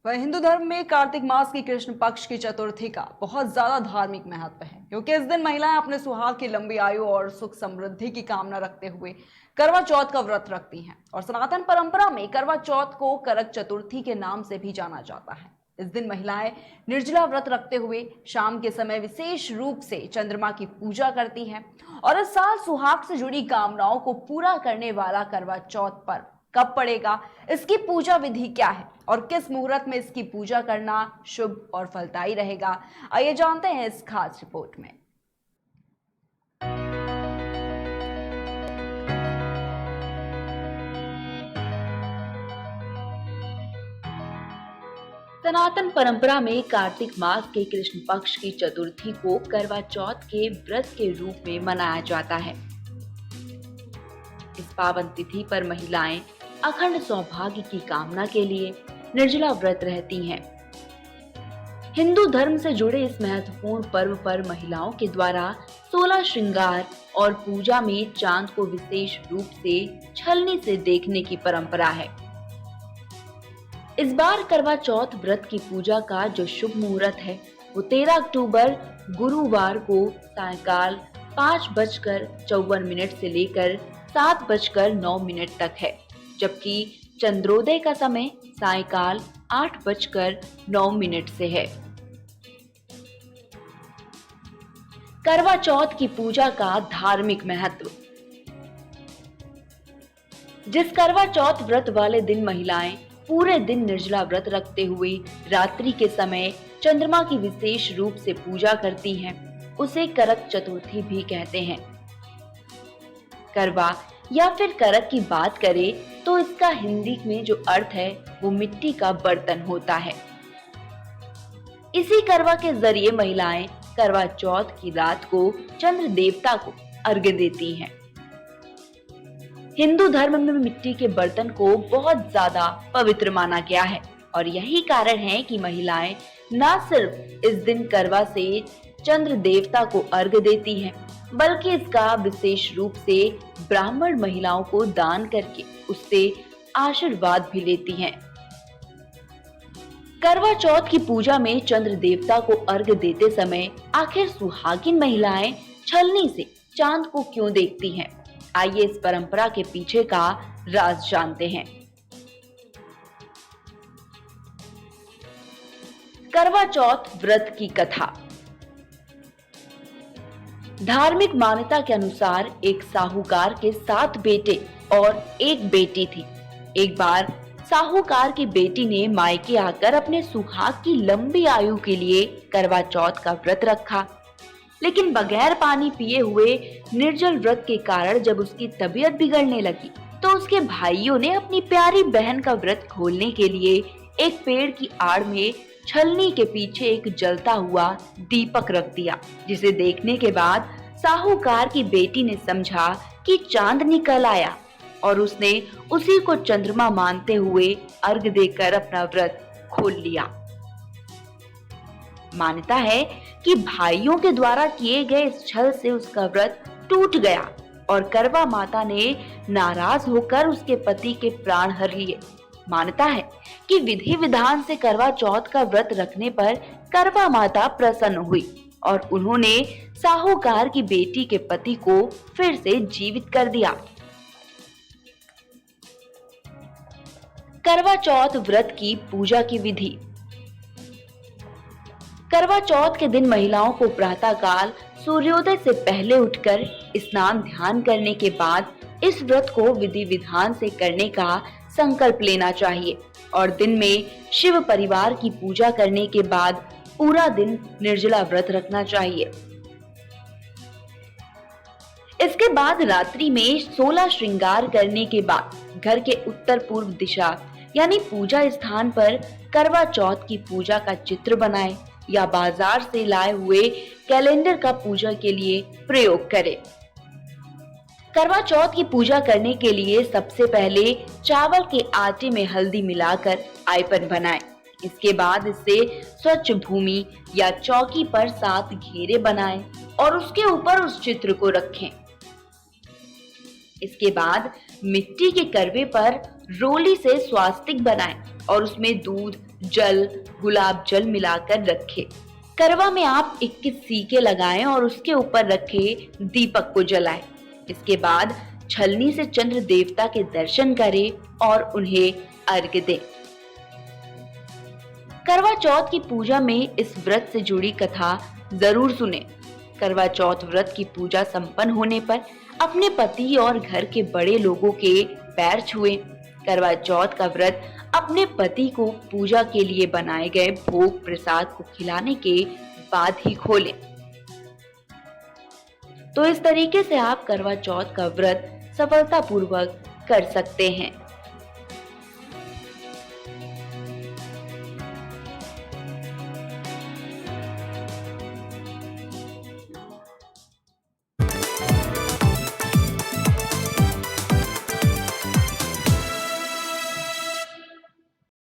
वह हिंदू धर्म में कार्तिक मास की कृष्ण पक्ष की चतुर्थी का बहुत ज्यादा धार्मिक महत्व है, क्योंकि इस दिन महिलाएं अपने सुहाग की लंबी आयु और सुख समृद्धि की कामना रखते हुए करवा चौथ का व्रत रखती हैं। और सनातन परंपरा में करवा चौथ को करक चतुर्थी के नाम से भी जाना जाता है। इस दिन महिलाएं निर्जला व्रत रखते हुए शाम के समय विशेष रूप से चंद्रमा की पूजा करती हैं। और इस साल सुहाग से जुड़ी कामनाओं को पूरा करने वाला करवा चौथ पर्व कब पड़ेगा, इसकी पूजा विधि क्या है और किस मुहूर्त में इसकी पूजा करना शुभ और फलदायी रहेगा, आइए जानते हैं इस खास रिपोर्ट में। सनातन परंपरा में कार्तिक मास के कृष्ण पक्ष की चतुर्थी को करवा चौथ के व्रत के रूप में मनाया जाता है। इस पावन तिथि पर महिलाएं अखंड सौभाग्य की कामना के लिए निर्जला व्रत रहती हैं। हिंदू धर्म से जुड़े इस महत्वपूर्ण पर्व पर महिलाओं के द्वारा 16 श्रृंगार और पूजा में चांद को विशेष रूप से छलनी से देखने की परंपरा है। इस बार करवा चौथ व्रत की पूजा का जो शुभ मुहूर्त है वो 13 अक्टूबर गुरुवार को सायंकाल 5:54 से लेकर 7:09 तक है, जबकि चंद्रोदय का समय सायंकाल 8:09 से है। करवा चौथ की पूजा का धार्मिक महत्व। जिस करवा चौथ व्रत वाले दिन महिलाएं पूरे दिन निर्जला व्रत रखते हुए रात्रि के समय चंद्रमा की विशेष रूप से पूजा करती हैं, उसे करक चतुर्थी भी कहते हैं। करवा या फिर करक की बात करें तो इसका हिंदी में जो अर्थ है वो मिट्टी का बर्तन होता है। इसी करवा के जरिए महिलाएं करवा चौथ की रात को चंद्र देवता को अर्घ्य देती हैं। हिंदू धर्म में मिट्टी के बर्तन को बहुत ज्यादा पवित्र माना गया है और यही कारण है कि महिलाएं न सिर्फ इस दिन करवा से चंद्र देवता को अर्घ्य देती हैं, बल्कि इसका विशेष रूप से ब्राह्मण महिलाओं को दान करके उससे आशीर्वाद भी लेती हैं। करवा चौथ की पूजा में चंद्र देवता को अर्घ्य देते समय आखिर सुहागिन महिलाएं छलनी से चांद को क्यों देखती हैं? आइए इस परंपरा के पीछे का राज जानते हैं। करवा चौथ व्रत की कथा। धार्मिक मान्यता के अनुसार एक साहूकार के 7 बेटे और एक बेटी थी। एक बार साहूकार की बेटी ने मायके आकर अपने सुहाग की लंबी आयु के लिए करवा चौथ का व्रत रखा, लेकिन बगैर पानी पिए हुए निर्जल व्रत के कारण जब उसकी तबीयत बिगड़ने लगी तो उसके भाइयों ने अपनी प्यारी बहन का व्रत खोलने के लिए एक पेड़ की आड़ में छलनी के पीछे एक जलता हुआ दीपक रख दिया, जिसे देखने के बाद साहूकार की बेटी ने समझा कि चांद निकल आया और उसने उसी को चंद्रमा मानते हुए अर्घ्य देकर अपना व्रत खोल लिया। मान्यता है कि भाइयों के द्वारा किए गए इस छल से उसका व्रत टूट गया और करवा माता ने नाराज होकर उसके पति के प्राण हर लिए। मान्यता है कि विधि विधान से करवा चौथ का व्रत रखने पर करवा माता प्रसन्न हुई और उन्होंने साहूकार की बेटी के पति को फिर से जीवित कर दिया। करवा चौथ व्रत की पूजा की विधि। करवा चौथ के दिन महिलाओं को प्रातःकाल सूर्योदय से पहले उठकर स्नान ध्यान करने के बाद इस व्रत को विधि विधान से करने का संकल्प लेना चाहिए और दिन में शिव परिवार की पूजा करने के बाद पूरा दिन निर्जला व्रत रखना चाहिए। इसके बाद रात्रि में 16 श्रृंगार करने के बाद घर के उत्तर पूर्व दिशा यानी पूजा स्थान पर करवा चौथ की पूजा का चित्र बनाएं या बाजार से लाए हुए कैलेंडर का पूजा के लिए प्रयोग करें। करवा चौथ की पूजा करने के लिए सबसे पहले चावल के आटे में हल्दी मिलाकर आयपन बनाएं। इसके बाद इससे स्वच्छ भूमि या चौकी पर 7 घेरे बनाएं और उसके ऊपर उस चित्र को रखें। इसके बाद मिट्टी के करवे पर रोली से स्वास्तिक बनाएं और उसमें दूध, जल, गुलाब जल मिलाकर रखें। करवा में आप 21 सीके लगाएं और उसके ऊपर रखे दीपक को जलाएं। इसके बाद छलनी से चंद्र देवता के दर्शन करें और उन्हें अर्घ्य दें। करवा चौथ की पूजा में इस व्रत से जुड़ी कथा जरूर सुनें। करवा चौथ व्रत की पूजा संपन्न होने पर अपने पति और घर के बड़े लोगों के पैर छुएं। करवा चौथ का व्रत अपने पति को पूजा के लिए बनाए गए भोग प्रसाद को खिलाने के बाद ही खोलें। तो इस तरीके से आप करवा चौथ का व्रत सफलतापूर्वक कर सकते हैं।